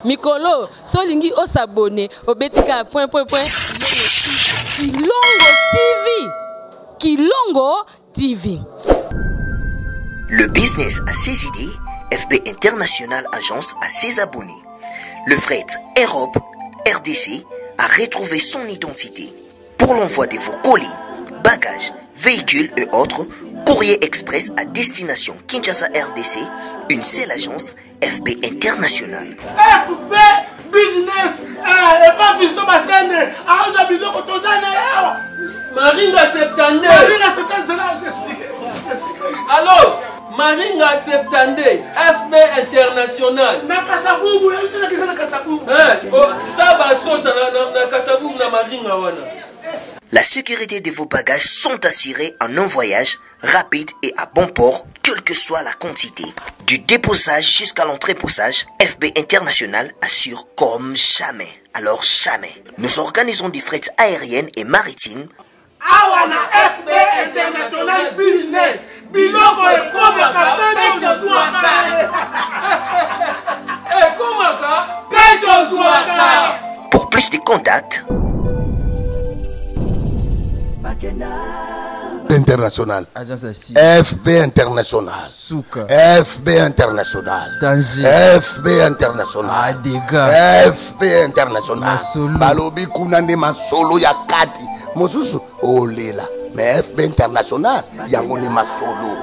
Mikolo, solingi o s'abonner au betika point. Kilongo TV. Le business a ses idées, FB International Agence a ses abonnés. Le fret Europe, RDC, a retrouvé son identité. Pour l'envoi de vos colis, bagages, véhicules et autres, courrier express à destination Kinshasa RDC, une seule agence, FB International. FB Business, et pas Fiston Bassene, Aouza Bizoko Tozane, Maringa Septande. Maringa Septande, c'est là, j'explique. Allô, Maringa Septande, FB International. Na Kasavubu, c'est la question de Kasavubu. Saba Sota na Kasavubu na Maringa wana. La sécurité de vos bagages sont assurées en un voyage rapide et à bon port, quelle que soit la quantité. Du déposage jusqu'à l'entreposage, FB International assure comme jamais. Alors jamais. Nous organisons des frettes aériennes et maritimes. Awana FB International Business. Biloko et Komaka, Peto Zouaka. Pour plus de contacts, International. FB International. Souka. FB International. Danger. FB International. Adega. FB International. Masolo. Balobi kunande masolo ya kati. Mosusu olela. Mais FB International yango ni masolo.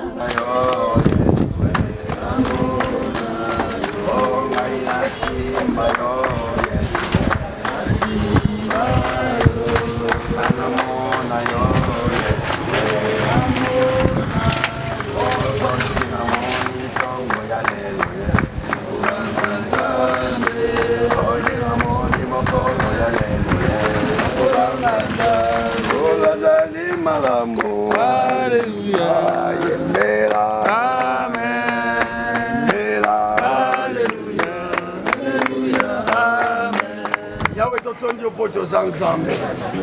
Ensemble,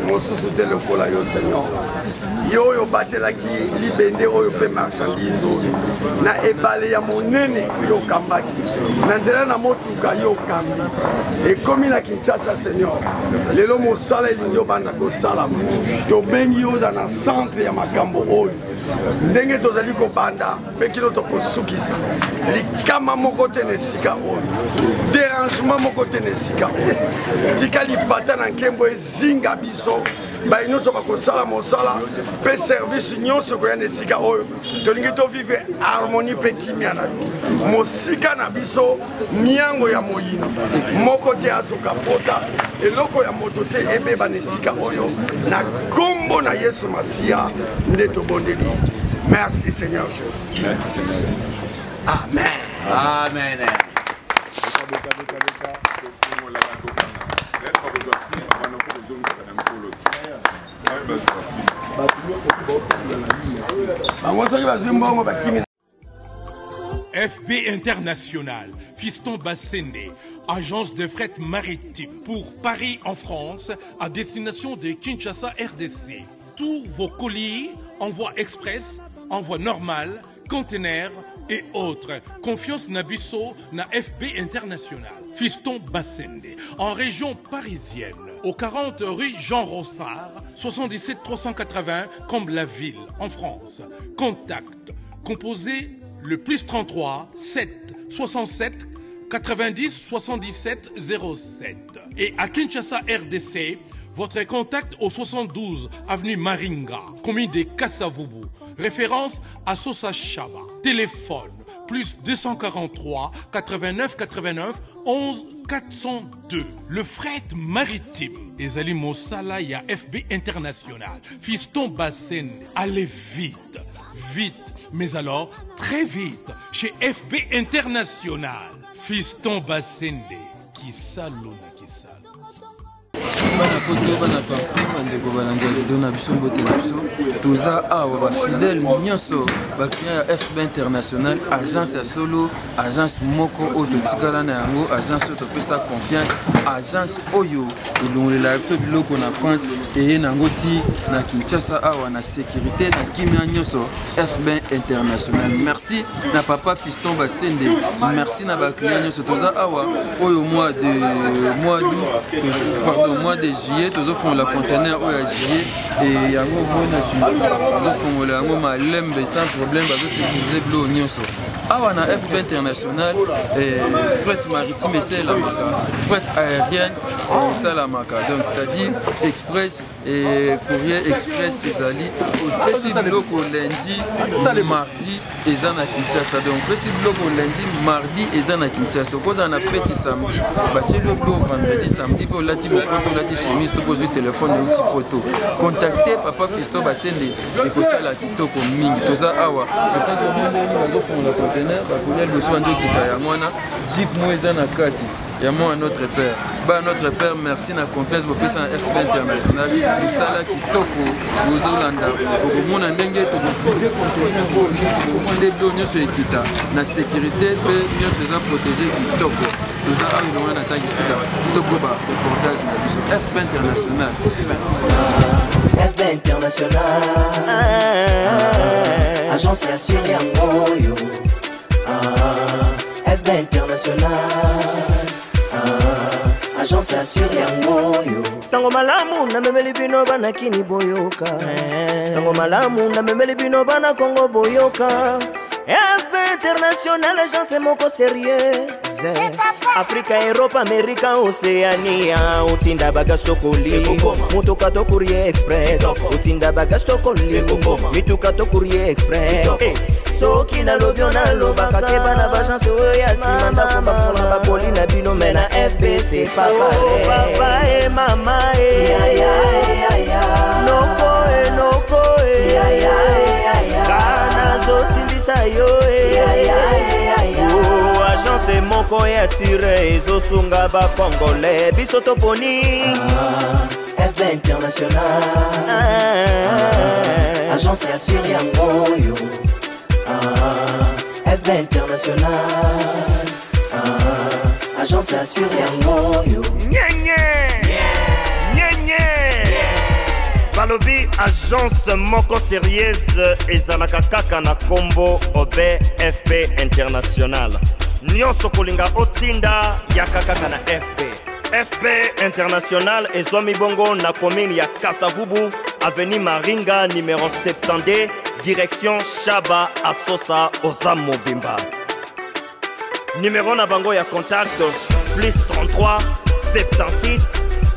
mon sous-souté le cola yo Seigneur. Yo yo batelaki libende oyo pe marchandise na ebale ya monene yo kambaki. Na nzela na motuka yo kambi. Et comme na Kinshasa Seigneur, lelo mosala elingi banda ko sala. Yo bengi yo za na centre ya makambo oyo. Ndenge tozali ko banda pe kilo to kosukisa. Likama moko tenesika oyo. Dérangement moko tenesika oyo. Tikali patana nkembo zinga biso ba nyonso bakosala mosala pe service nyonso koyana esika oyo tolingi to vivre harmonie pe kimia na mosika na biso miango ya moyino moko te azoka pota eloko ya moto te ebeba na esika oyo na kombo na Yesu Masia nde tobondeli. Merci Seigneur Jésus. Merci Seigneur. Amen. Amen. FB International, Fiston Bassende, agence de fret maritime pour Paris en France, à destination de Kinshasa RDC. Tous vos colis, envoi express, envoi normal, conteneurs et autres. Confiance Nabisso na FB International. Fiston Bassende, en région parisienne, au 40 rue Jean Rossard, 77 380 Comble-la-Ville, en France. Contact, composé le plus 33 7 67 90 77 07. Et à Kinshasa RDC, votre contact au 72 avenue Maringa, commune de Kasavubu. Référence à Sosa Chaba. Téléphone plus 243 89 89 11 402. Le fret maritime. Ezali Mosala ya FB International. Fiston Bassende. Allez vite, vite, mais alors très vite chez FB International. Fiston Bassende. Qui salona, qui salona. bana poto bana pampi bandeko balandi ya video na biso mbote na biso toza awa bafidèle nyonso baclient ya FB International agence ya solo agence moko oyo totikala na yango agence oyo topesa confiance agence oyo elongolela biso biloko na France eye nango ti na Kinshasa awa na sécurité na kimia nyonso FB International. Merci na papa Fiston Basende, merci na baclient nyonso toza awa oyo mois de juillet tozo fond la conteneur oyo ya juillet et yango mona tozo fongola yango malembe sans problème bazo sécuriser bilo nyonso awa na FB International fret maritime esalamaka fret aérienne esalamaka donc c'est-à-dire express et courrier express ezali opesi biloko lundi mardi eza na Kinshasa donc opesi biloko lundi mardi eza na Kinshasa okozala na fête samedi batieli biloko vendredi samedi mpo olati bopoto olati chemise to kozwi telefone euti poto contacte papa Fiston Basende ekosala kitoko mingi toza awa bazofongola conteneur bakolia liboso banzokita yango wana jip mo eza na kati ya moi notre père ba notre père merci na confiance bopesa na FB International tosala kitoko ozolanda okomona ndenge tokoprive conteneur nde bilo nyonso ekita na sécurité mpe nyonso eza protégé kitoko toza awa ilongo na ntangi fika kitoko ba reportage na biso FB International FB International agence ya Syrie ya moyo FB International agence ya Syrie ya moyo sango malamu na memeli bino bana kini boyoka sango malamu na memeli bino bana Kongo boyoka FB International agence moko sérieuse Africa, Europe, America, Oceania utinda bagage tokoli mutuka to courrier express utinda bagage tokoli mituka to courrier express soki na lobyo na lobaka keba na bagence oyo ya simanda komba fona bakoli na bino mena FBC papa papa e mama e noko kana zotindisa yo agence moko ya sire ezosunga bakongole biso toponi FB International agence ya Syrie ya moyo FB International agence ya Syrie ya moyo balobi agence moko sérieuse ezalaka kaka na kombo obe FB International nyonso kolinga otinda yaka kaka na FB International ezomi bongo na commune ya Kasavubu avenue Maringa numéro 70 direction Chaba Asosa Ozam Mobimba numéro na bango ya contact plus 33 76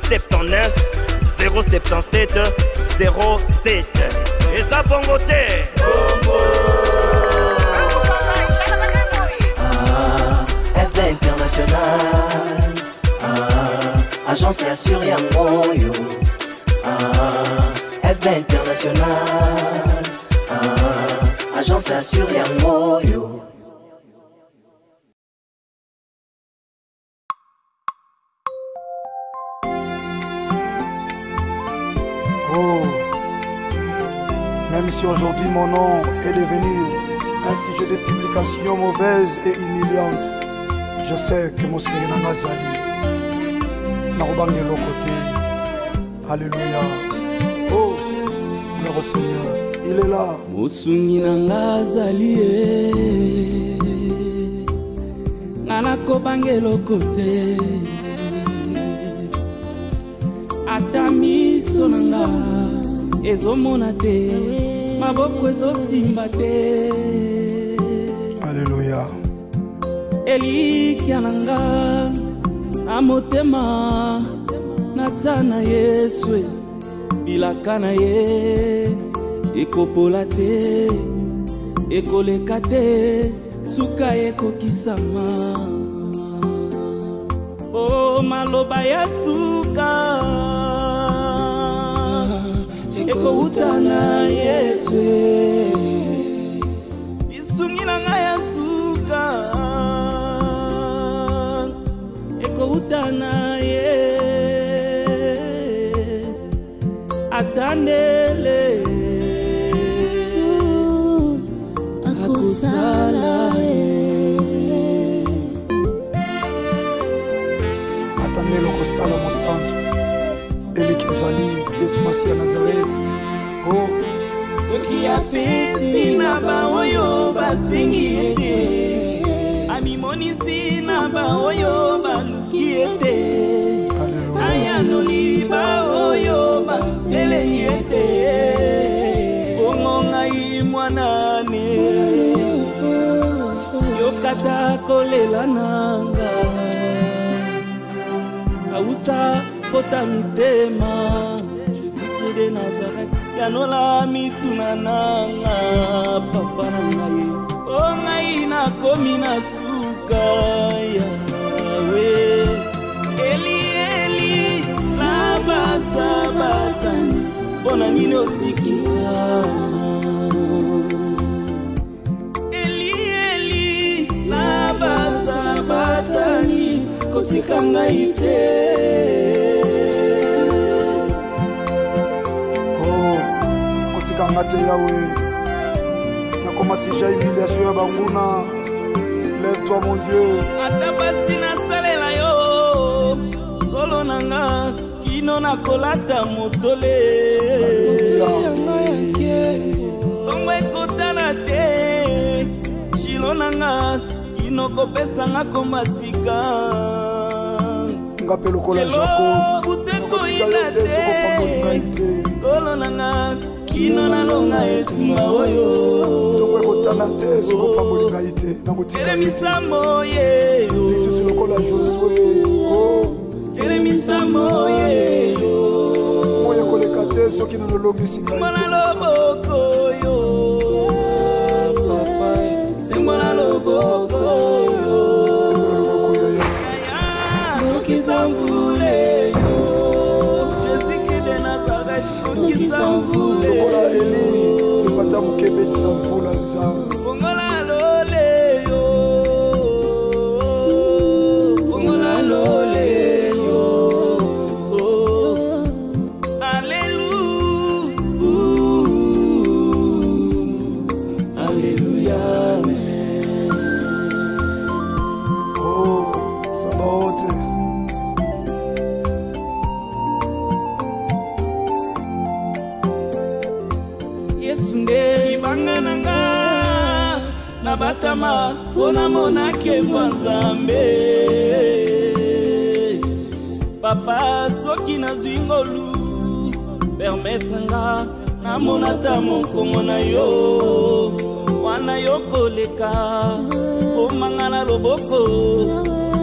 79 077 07 eza bongo te FB International agence ya Syrie ya moyo FB International agence ya Syrie ya moyo Oh, même si aujourd'hui mon nom est devenu un sujet de publication mauvaise et humiliante, je sais que mon Seigneur n'a zali. Narobange l'autre côté. Alléluia. Oh, notre Seigneur, il est là. Mosungi nanga zali nana kobange lokote atamiso nanga ezomona te maboko ezosimba te. Alléluia. Elikia nanga na motema natana Yesu bilaka na ye ekopola te ekoleka te suka ekokisama. O maloba ya suka ekouta Yesu isungi na nga ya suka ekouta ye Yandele Akosala Atamelo Kosala Mosanto Elikezali Yesu Masia Nazareth. Oh soki apesi na baoyo basengi ete amimonisi na baoyo baluki ete ayanoli baoyo baelei ete bongo ngai mwanane yokata kolela nanga ausa pota mitema Jésus de Nazareth yanola mituna nanga papa na ngai o ngai nakomi na suka yawe Eli Eli laba sabatani bona nini otikinga Eli Eli laba sabatani kotikanga ite Ngate Yahweh, n'a commencé déjà humiliation à Banguna. Lève-toi mon Dieu. Atabasina salela yo, kolonanga kino na kolata motole. Tongo ekotana te, shilonanga kino kopesanga komasika. Ngapelo kola Jacob. Buteko inate, kolonanga. Kino na longa etumba oyo Tokwe kotana te soko pambolinga ite Telemisa moye Lisusu lokola Josué Telemisa moye Moye koleka te soki na nolongisi ngai Mwana loboko yo Papa Semwana loboko yo Semwana loboko yo Yaya Nokizamvule yo Jésus de Nazareth Nokizamvule Lokola Eli Lepata mukebeti samvula zangu Fongola lole yo Fongola lole yo Alléluia Alléluia Oh Sabaote Yesunge ibanga nanga nabatama pona monake mwanzambe Papa soki nazwi ngolu permetanga namonata mokongo na yo wana yo koleka omanga na loboko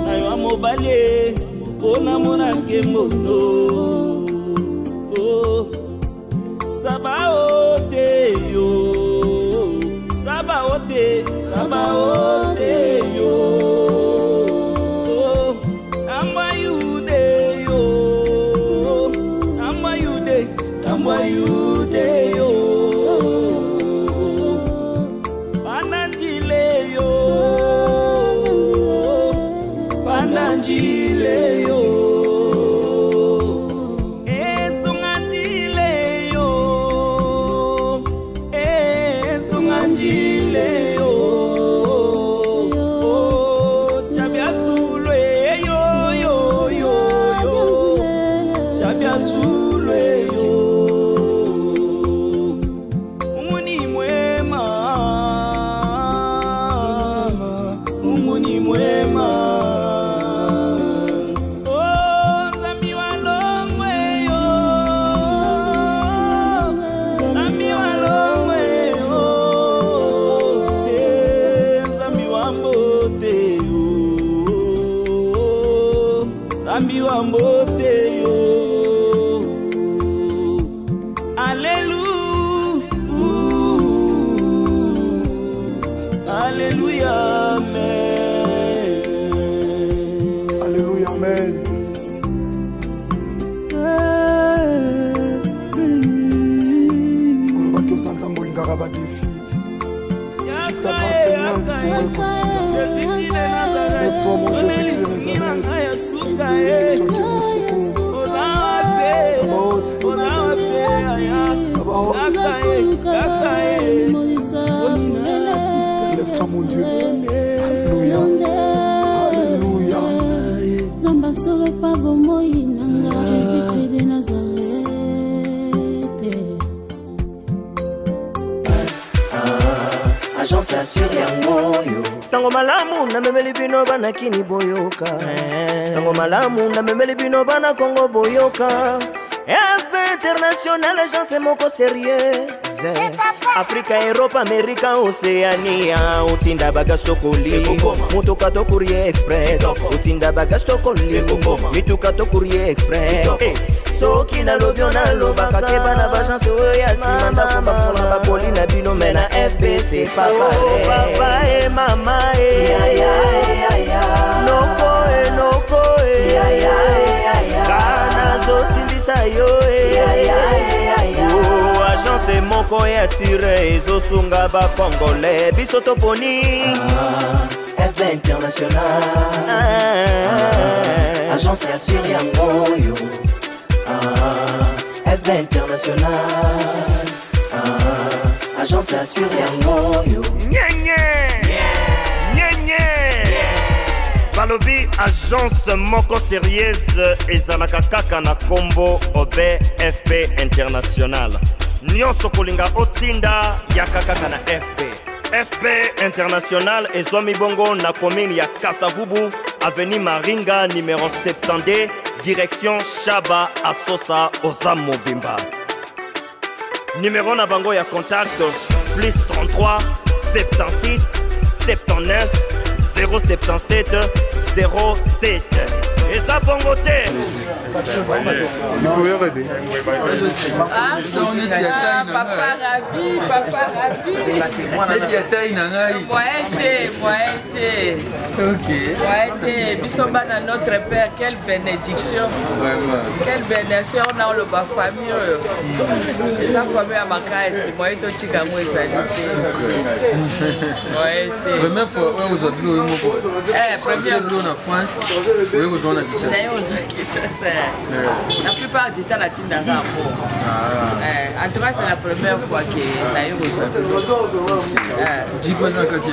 na yo mobale pona monake mono Sabaote yo Sabaote Sabaote yo Amba yude yo Amba yude yo Pandanjile yo Pandanjile yo Alléluia, Amen. Alléluia, Amen. Jusqu'à quand, Seigneur, tu m'as possible. Lève-toi, mon Jésus de Nazareth. C'est toi qui es mon secours. Sabaoth. pas bon moyen nanga Jésus de Nazareth. Agence assure yango. Sango malamu na memeli bino bana kini boyoka. Sango malamu na memeli bino bana Congo boyoka. FB International, agence moko sérieuse. Africa, Europe, America, Océania. Utinda bagage tokoli. Mutuka to courrier express. Utinda bagage tokoli. Mituka to courrier express. Soki na lobyo na lobaka keba na bagence oya simanda komba fola bakoli na bino mena FB c'est pas pareil. Papa et mama noko e noko e kana zotindisa yo agence moko ya sire ezosunga ba congolais biso toponi FB International agence ya sire yango yo FB International agence assure yango yo balobi agence moko sérieuse ezalaka kaka na kombo obe FB International nyonso kolinga otinda yaka kaka na FB International ezomi bongo na commune ya Kasavubu avenue Maringa numéro 72 direction Chaba Asosa Ozam Mobimba. Numéro na bango ya contact plus 33 76 79 077 07. Et ça bongo te. Papa ravi. Ok. Bisomba na notre père, quelle bénédiction. Quelle bénédiction on a le bas famille. Ça famille à ma caisse, moi et toi tu as moins ça. Première fois vous avez première fois en France. Oui, vous en avez la plupart du temps, la team n'a pas. En tout cas, c'est la première fois que j'ai eu aujourd'hui. Tu poses la carte.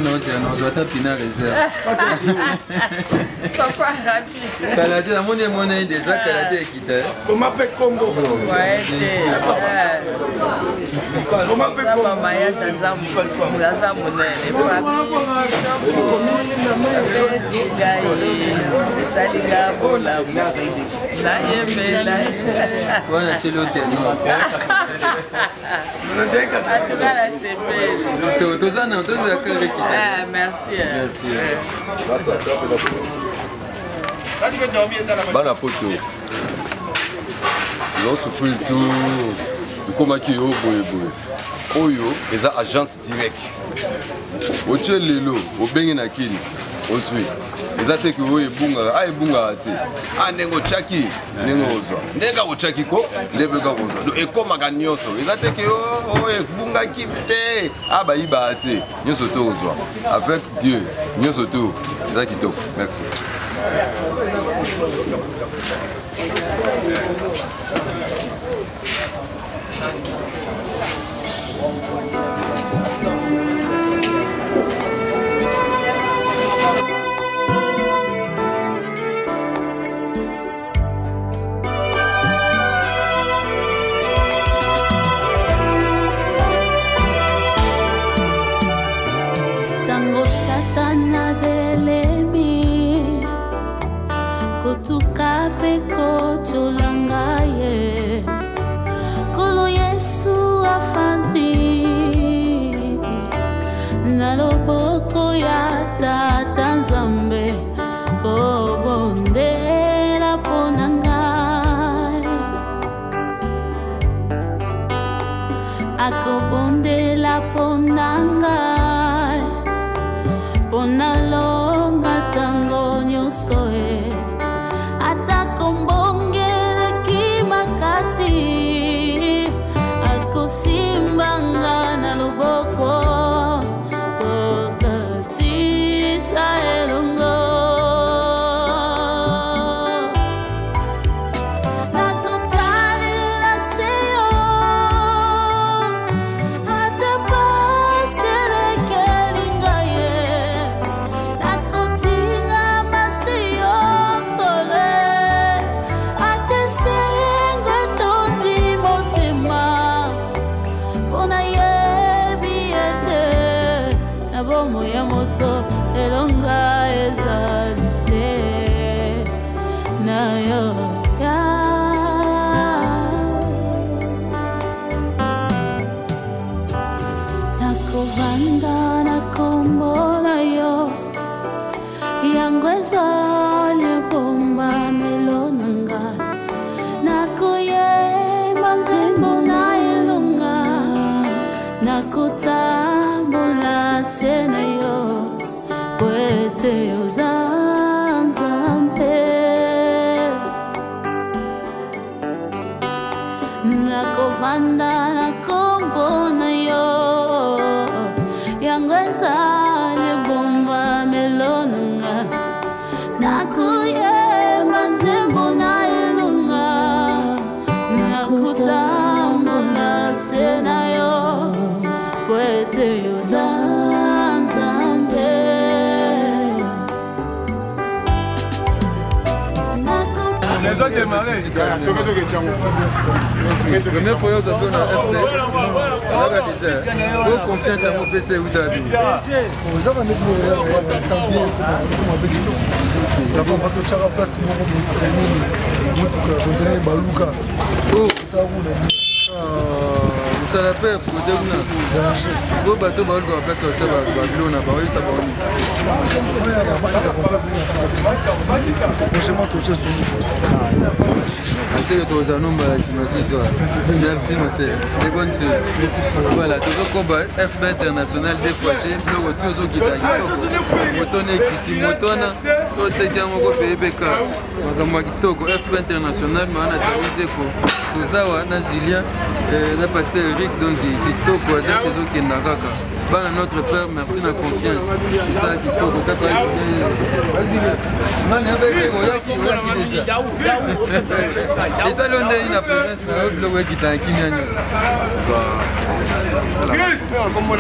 Non, c'est un autre pina réserve. Papa rapide. Canadien, la monnaie déjà Canadien qui t'a. Comment peut Congo? Ouais, comment peut Congo? Maman, il y a des merci. Bana poto. Ils souffrent tout. Comment qui yo boye. Oyo, eza agence direct. Oche lelo, obengi na kini. Osui. Eza te ki oyo bunga, ay bunga ate. Nengo chaki, nengo ozwa. Nenga ochaki ko, lebe ka ozwa. Do ekoma ka nyonso. Eza te ki oyo bunga kite. Aba iba ate. Nyonso to ozwa. Avec Dieu, nyonso to. Eza kitoko. Merci. Tango Satana belemi Kotuka peko cholangaye Kolo Yesu afanti Naloboko ya tata Nzambe Kobondela ponangai Akobondela ponangai Ponalonga tango nyosoe Atakombongele kimakasi Akosimbanga na loboko Tokatisa elongo La totale la seyo Atapasele kelingaye La kotinga masi Nakovanda na kombo na yo yango ezali bomba melonanga nakoyeba nzembo na elonga nakotambola se na yo po ete oza nzambe nakovanda na kombo na yo yango ezali bomba melonanga nakuyeba nzembo na elonga nakutambola se na yo po ete oza nzambe Les autres démarrés. Première fois, vous avez un FD. Vous confiance à mon PC ou d'habit. Vous avez un ça la perd, tu peux dire non. Vous bateau va le place au tchaba, Babylone a parlé ça pour nous. Assez que tu as un nombre si monsieur. Merci monsieur. Des bonnes choses. Voilà, tout le combat FB international des fois, le retour qui t'a dit. Motone kiti motona, so tete moko PBK. Makamwa kitoko FB international maana tabiseko. Tuzawa na Julien na pasteur Eric donc kitoko agence les autres qui nakaka. Bana notre père, merci na confiance. Tout ça kitoko kata. Nani avec Koyaki déjà. Et ça l'on est une présence na le qui t'a kimia nyo. Comment on a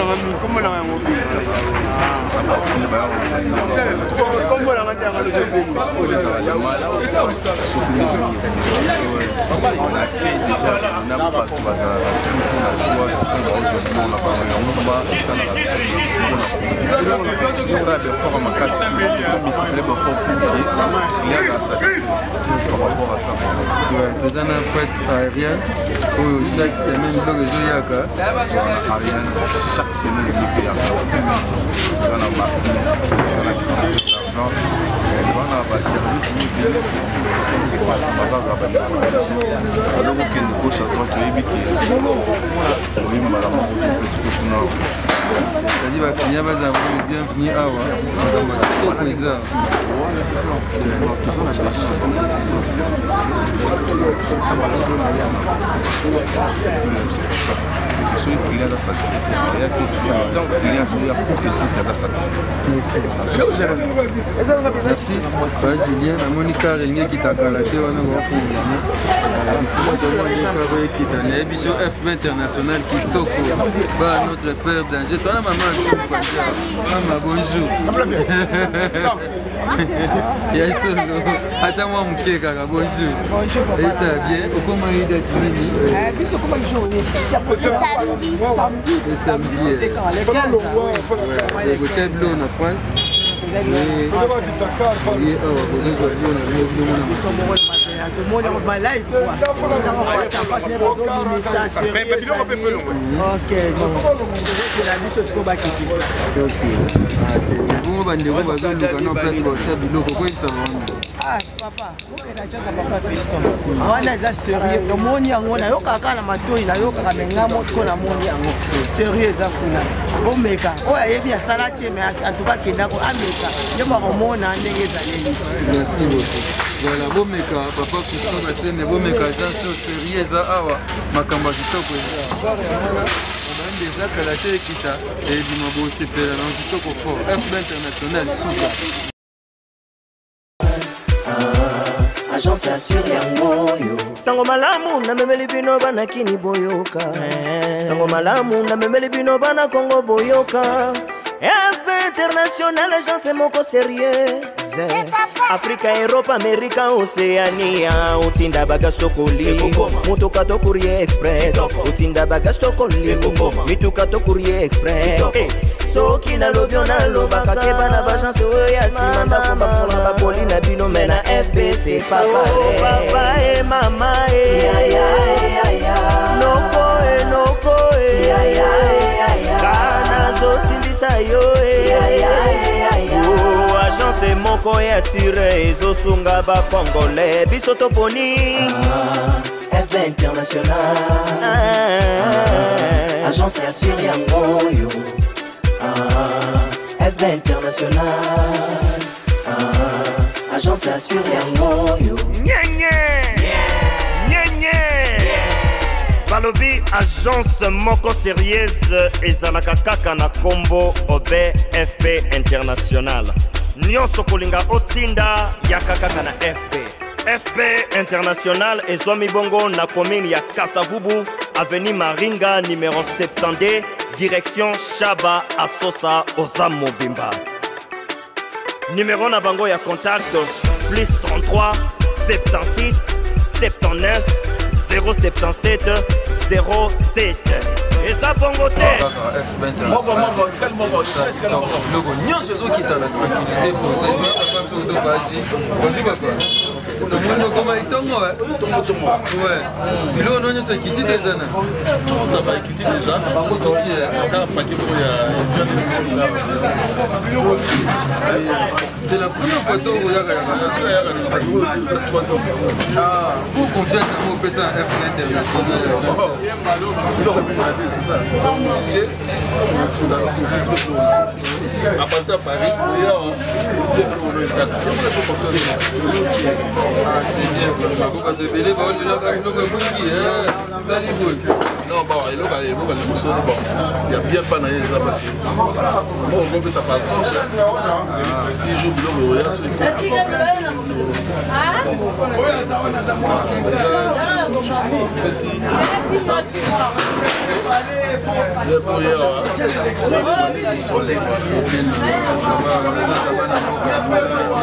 chaque semaine, chaque semaine, on a Martin, on a service, gauche à droite, c'est-à-dire que les gens sont bienvenus à Awa, c'est ça. Merci. Julien, Monica Régnier qui t'a calaté, on a FB international qui toque notre père danger. Toi, maman, maman, bonjour. Attends-moi, mon pied, bonjour. Et ça va bien? Comment il est le samedi. Vous êtes en France? Ah, papa, papa piston. Awana eza sérieux. Tomoni yango na yoka kala matoi na yoka kamengamo ko na moni yango. Sérieux eza kuna. Bomeka. Oya yebi ya salate mais en tout cas kenda ko ameka. Yeba ko mona ndenge ezaleli. Merci beaucoup. Voilà, bomeka papa piston basene bomeka agence sérieux eza awa makamba kitoko eza. Déjà kalaté kita et dimabo sepela na kitoko fort. FB international suka. Agence assure yango yo. Sango malamu na memeli bino bana kini boyoka. Sango malamu na memeli bino bana Congo boyoka. FB international agence moko sérieuse. Afrika, Europe, Amerika, Oceania. Utinda bagage tokoli. Mutuka to courrier express. Utinda bagage tokoli. Mituka to courrier express. Soki na lobyo na loba kakeba na bagence oya simanda komba fona bakoli na bino mena FBC. c'est pas pareil. Papa et maman noko e noko e kana zotimbisa yo agence moko ya sire ezosunga bakongole biso toponi FB International agence ya sire yango yo FB International agence ya sire yango yo balobi agence moko sérieuse ezalaka kaka na kombo obe FB International nyonso kolinga otinda yaka kaka na FB International ezwami bongo na commune ya Kasavubu avenue Maringa numéro 70 direction Chaba Asosa Oza Mobimba. Numéro na bango ya contact plus 33 76 79 077 07. eza bongo te logo nyonso ezokita na tranquillité posé papa biso tobasi bonjour papa tomoni okoma itongo biloko no nyonso ekiti te eza na tozaba ekiti deja bango kiti kaka paki oyo c'est la première fois to oyaka pour confiance yango opesa FB International c'est ça. Donc, métier, à partir de Paris, il y a bien pas ça parce que bon, on peut ça par tranche. Les jours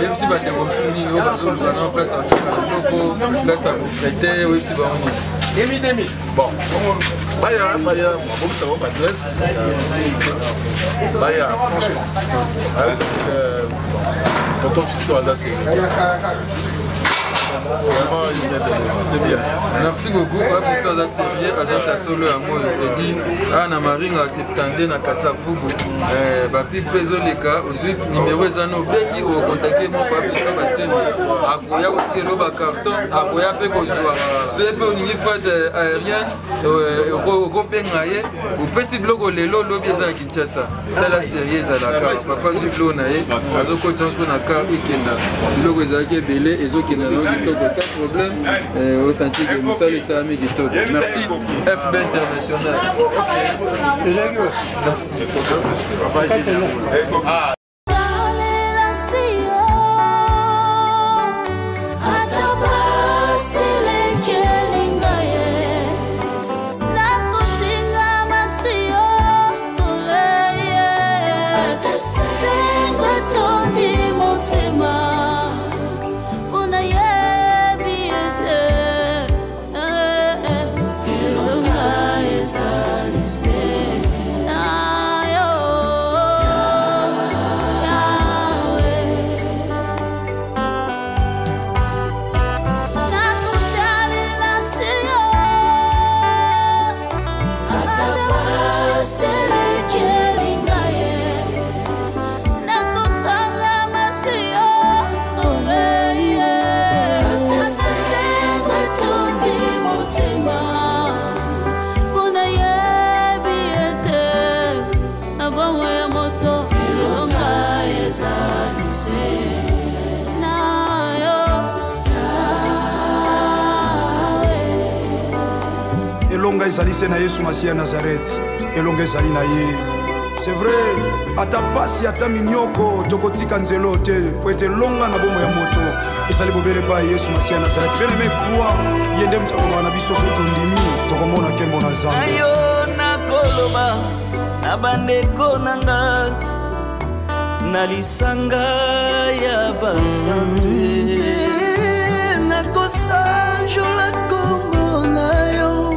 yebisi bandeko mosusu nini oyo bazoluka na place atyaka biloko place akofrete oyebisi bango nini bon baya babomisa bango adresse baya franchement tonton fisco aza c'est bien. Merci beaucoup. Fisco aza sérieux agence ya solo yango edi ana maringa 70 na Kasavubu bapi prezoleka ozwi numéro eza na obengi ocontacte mo pa Fisco baseni akoya kotikelo bacarton akoya mpe kozwa soye mpe olingi fret aérienne okopenga ye opesi biloko lelo lobi eza na Kinshasa tala sérieux ezalaka papa zwi biloko na ye azokotisa mpo na car ekenda biloko ezalaki ebele ezokenda na kitoko sans problème au senti que nous allons saluer kitoko. Merci FB International. Merci. Ah. elonga ezali se na Yesu Masiya ya Nazareth elonga ezali na ye c'est vrai ata pasi ata minyoko tokotika nzelo te po ete elonga na bomo ya moto ezali bobele pa Yesu Masiya ya Nazareth bene me kwa yende mutakonga na biso so tondimi tokomona kembo na Nzambe ayo nakoloba na bandeko nanga na lisanga ya basanze nakosanjola kombo na yo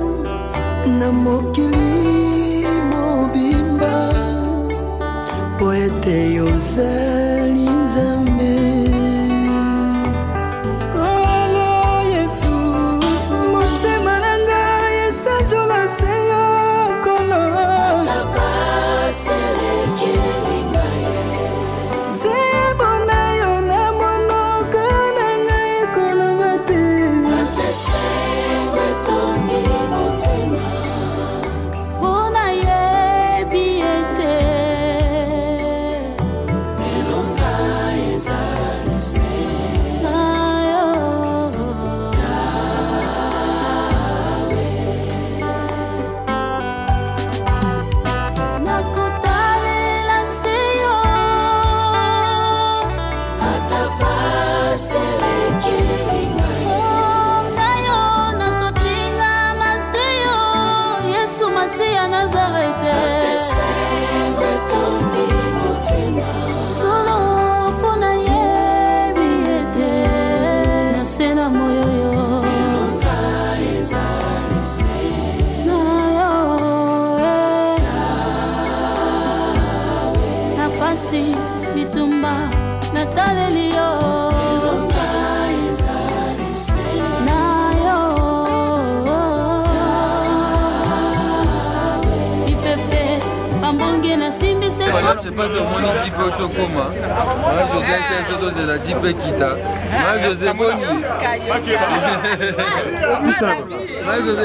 na mokili mobimba po ete yozali Nzambe nataleli yo nayo ipepe pambonge na simbi se voilà je passe au moni jipe ochokoma ma José Serge dozela jipe kita ma José Boni ma José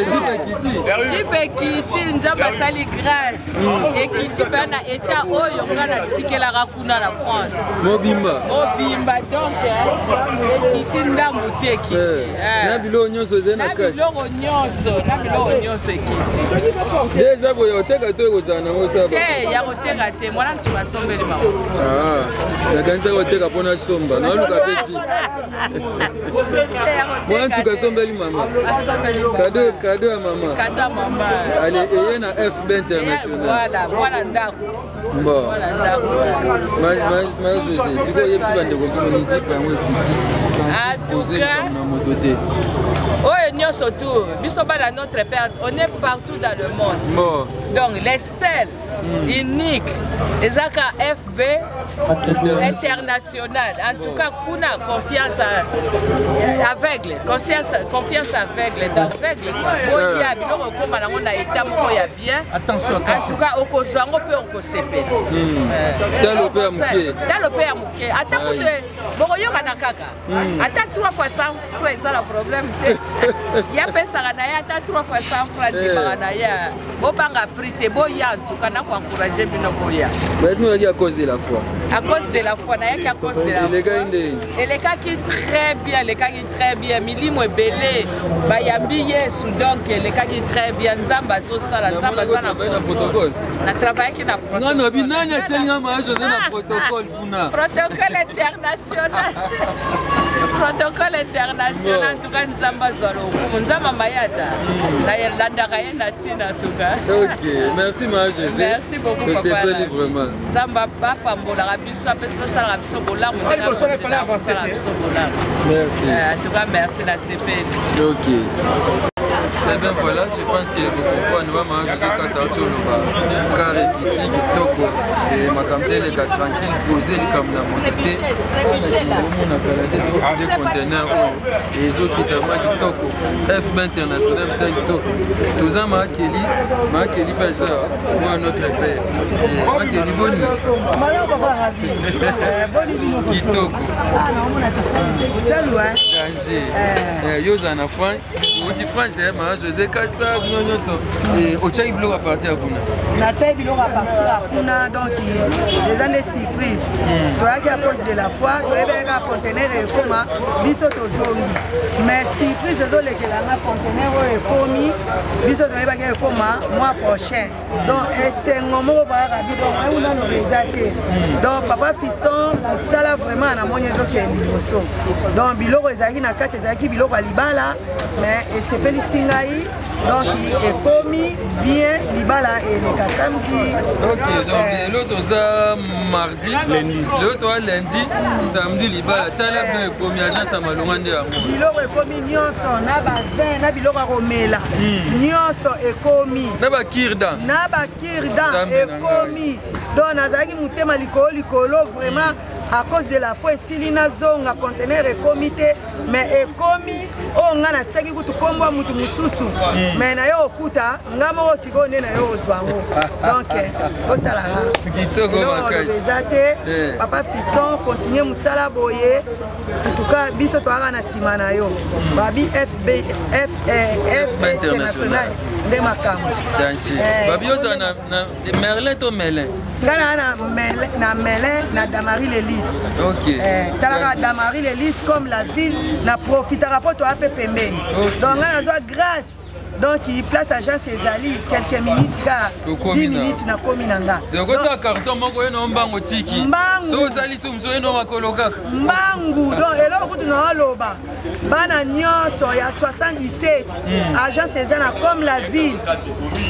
jipe kiti nzamba sali grâce ekiti bana état oyo ngana tikelaka kuna na France mobimba donc ekiti ndambu te kiti na biloko nyonso eze na kati na biloko nyonso ekiti déjà boya oteka to ekozala nango saba te ya koteka te mwana ntuku asombeli mako nakanisa koteka mpona somba naoluka peti mwana ntuku asombeli mama kado ya mama allez eye na FB international voilà mwana ndako bon ma José sikoyo oyebisi bandeko msoni jipe yango ekiti na moto te oyo nyonso tu biso bana notre père on est partout dans le monde bon. Donc les seuls uniques ezaka FB international en tout cas kuna confiance aveugle confiance aveugle dans aveugle quoi ya biloko koma nango na état moko ya bien attention en tout cas okozwango pe okosepela talo pe ya moke ata kutu bokoyokana kaka ata 3 fois 100 francs eza na problème te ya pesaka na ye ata 3 fois 100 francs dimaka na ye bobanga prix te boya en tout cas na koencourager bino boya mais est-ce que à cause de la foi à cause de la foi na yaki à cause de la foi elekaki très bien milimo ebele bayambi yesu donc elekaki très bien nzambe azosala nzambe aza na protocole na travaillaki na protocole nani atielinga ma José na protocole kuna protocole international protocole international en tout cas nzambe azwa lokumu nzambe mayata nalandaka ye na ntina en tout cas ok merci ma José merci beaucoup papa vraiment nzambe apambolaka biso apesosalaka biso bolamu ndengakosala biso bolamu merci en tout cas merci na sepeli ok eh bien voilà, je pense que vous comprenez, maman José Kassaucholoba, car et Titi, Toko, et ma camtelle est tranquille, poser les caméras montées, on a baladé des conteneurs, et les autres qui travaillent Toko, FB international, c'est Toko. Tous les ma Kelly Pazar, moi notre père, ma Kelly Boni, Kitoko, danger, Yozana France, Outi France, José Kassa, Ochai Bilo à partir à Kuna. Nathalie Bilo à partir à Kuna, donc des années surprises. Tu as à cause de la foi, tu as un conteneur et comment, bisoto zongi. Mais surprise, c'est que la conteneur est commis, bisoto et comment, mois prochain. Donc, c'est un moment où on va donc, papa Fiston, ça là vraiment, on a mon yézo qui est l'imoso. Donc, Bilo Rezaki, Nakati, Zaki, Bilo Walibala, mais c'est pas le singaï. Donc il est commis bien Libala et le samedi. Ok, donc l'autre mardi, l'autre lundi, samedi Libala. Talab est commis agence à Malongande. Biloko est commis Nyonso, Naba 20, Nabiloko Romela. Nyonso est commis. Naba Kirdan. Naba Kirdan est commis. Donc Nazaki Moutema Likolo vraiment. À cause de la foi, Silina Zonga conteneur est comité, mais est commis. Oh, on a tagi kutu kombo mutu mususu. Mais na yo okuta, ngamo osigone na yo ozwango. Donc, otala. Kitoko makasi. Papa Fiston continue musala boye. En tout cas, biso to ara na sima na yo. Babi FB international de makambo. Dansi. Babi oza na Merlin to Melin. Ngana na Melin na Damari Lelis. Ok. Talaka Damari Lelis comme la ville na profitera pour toi pembeni. Donc on a grâce. Donc il place agence Ezali quelques minutes car 10 minutes na kominanga. Donc ça carton moko na mbango tiki. So Ezali sumzo no makoloka. Mbangu donc eloko kutu na loba. Bana nyonso ya 77 agence Ezali comme la ville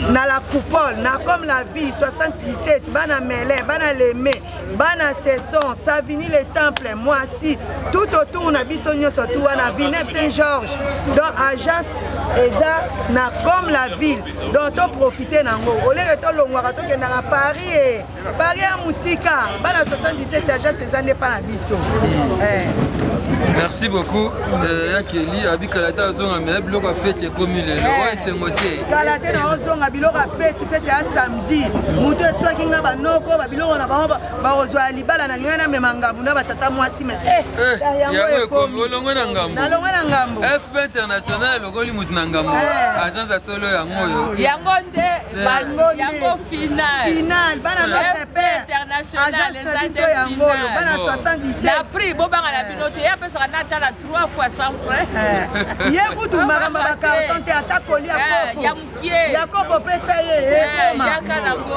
na la coupole na comme la ville 77 bana Melin bana Lemé bana Sesson Savigny le temple moi si tout autour na biso nyonso tout na Villeneuve Saint-Georges donc agence Ezali na comme la ville donc to profiter nango oleke to longwaka to kenda na Paris Paris ya musika bana 77 agents ces années pas na biso Merci beaucoup. Yakeli abikalata zonga mais biloko a fête comme le ouais c'est moté. Kalate na zonga biloko a fête ya samedi. Muto swaki nga banoko ba biloko na ba ozwa libala na nyana memanga muna batata mwasi me yango ekomi olongo na ngambo. Na longo na ngambo. FB international lokoli mutu na ngambo. Agence solo yango yo. Yango nde yango final bana no FB international les années yango bana 77. La prix bobanga na binote ya pesa na tala 3 fois 100 francs. Yekutu maramba ba carton te atakoli akoko. Ya mukie. Yakobo pesa ye. Ya kana go.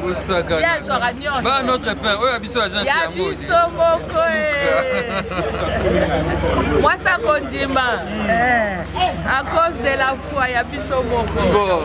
Mustaka. Ya zora nyonso. Ba notre père, oyo biso agence yango. Ya biso moko Moi ça condima. À cause de la foi ya biso moko. Bon.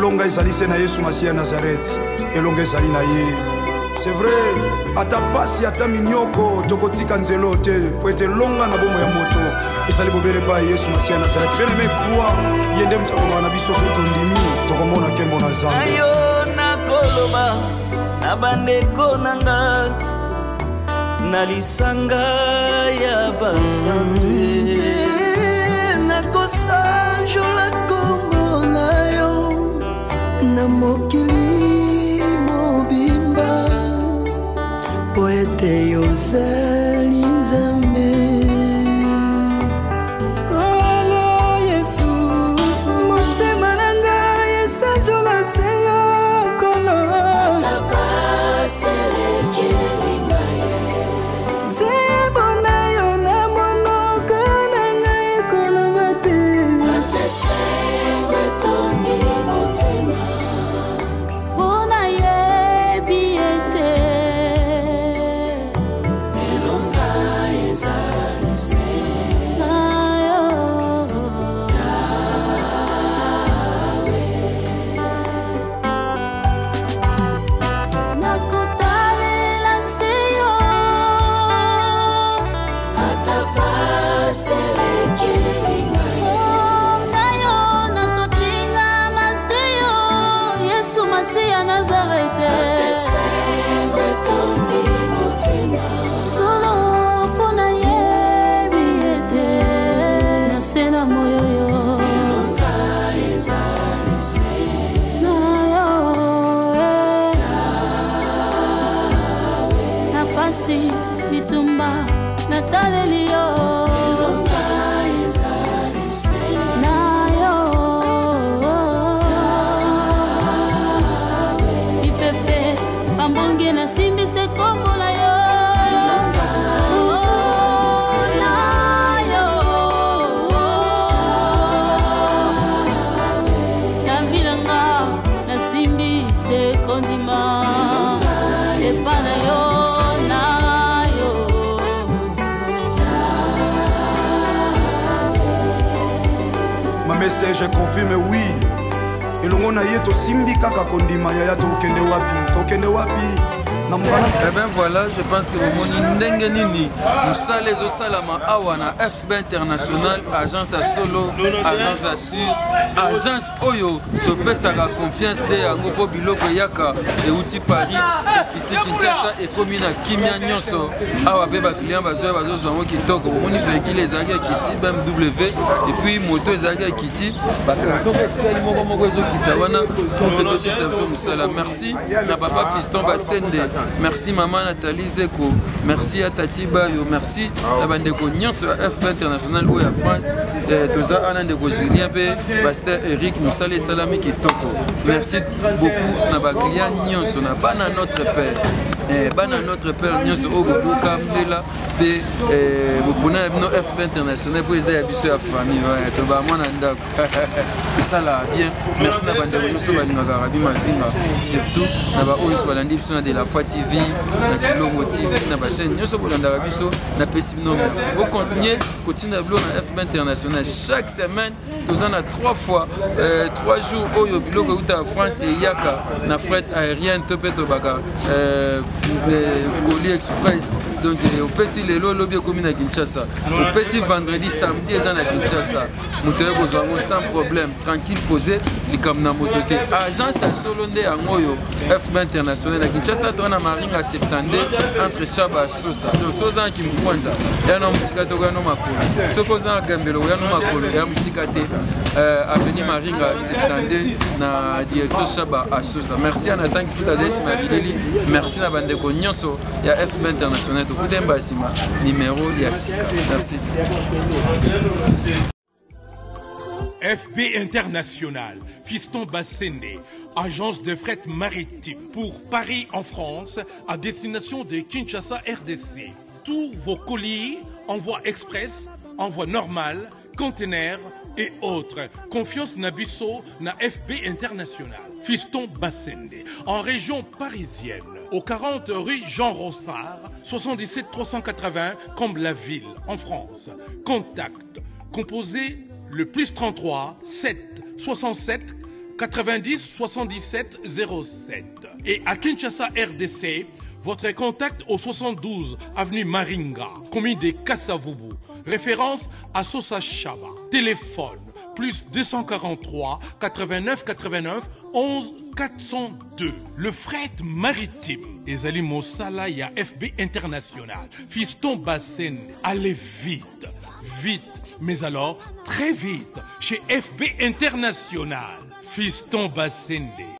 elonga ezali se na Yesu Masiya Nazareth elonga ezali na ye. C'est vrai ata pasi ata minyoko tokotika nzelo te po ete longa na bomo ya moto ezali bobele pa Yesu Masiya Nazareth bene me kwa yende mtakonga na biso so tondimi tokomona kembo na Nzambe. Ayo nakoloba na bandeko nanga na lisanga ya basanze nakosanjola kombo na yo na mokili mobimba po ete yozali Nzambe. Kolo Yesu motema na ngai esanjola se yo kolo atapaselekeli ngai nzembo na yo na monoko na ngai koloba te atesengwe tondi motema Lucy Bitumba Nataleli yo Nayo Ipepe Pambonge na simbi se kombola yo Nayo Na vilanga na simbi se kondima Epana yo Ma message confirme oui. Elongo na ye to simbi kaka kondima yaya to kende wapi Eh bien voilà, je pense que vous moni ndenge nini musala ezosalama awa na FB International, agence à solo, agence à sur, agence oyo topesaka confiance de yango po biloko yaka euti Paris ekiti Kinshasa ekomi na kimia nyonso awa pe bakilien bazozwa yango kitoko omoni véhicule ezalaki ekiti BMW et puis moto ezalaki ekiti bakarton esali moko ezokita wana mpe système musala. Merci na papa Fiston Basende, merci maman Nathalie Zeko, merci à Tati Bayo, merci à bandeko nyonso ya FB International ou ya France, toza ana ndeko Julien pe pasteur Eric Musale Salami kitoko. Merci beaucoup na ba client nyonso na bana notre père. Bana notre père nyonso o beaucoup kambela pe bopona no FB International pour aider biso ya famille ouais to ba mwana ndako. Et ça là bien. Merci na bandeko nyonso balingaka rabi mavinga surtout na ba oyo balandi biso na de la foi TV, na Kilongo TV, na ba chaîne nyonso bolandaka biso na pesi no merci. Vous continuez continue blo na FB International chaque semaine tozana 3 fois 3 jours oyo biloko uta France et yaka na fret aérienne topeto baka colis express donc au pesi lelo lobi komi na Kinshasa au pesi vendredi samedi eza na Kinshasa moto kozwango sans problème tranquille posé likam na moto te agence à solo nde yangoyo FB International na Kinshasa to na maringa 72 entre Chaba Sosa donc soza ki mkwanza ya no musika to no makolo sokoza gambelo ya no makolo ya musika te avenue Maringa 72 na direction Chaba Sosa. Merci à Nathan Kifuta Zesima Bilili, merci na bandeko nyonso ya FB International to kutemba sima numéro ya sika. Merci. FB International, Fiston Bassende, agence de fret maritime pour Paris en France à destination de Kinshasa RDC. Tous vos colis, envoi express, envoi normal, conteneurs et autres. Confiance Nabisso na FB International. Fiston Bassende, en région parisienne, au 40 rue Jean Rossard, 77 380 Comble-la-Ville, en France. Contact, composé le +33 7 67 90 77 07. Et à Kinshasa RDC, votre contact au 72 avenue Maringa, commune de Kassavubu. Référence à Sosa Chaba. Téléphone +243 89 89 11 402. Le fret maritime. Ezali Mosala ya FB International. Fiston Bassende. Allez vite, vite. Mais alors, très vite, chez FB International. Fiston Bassende.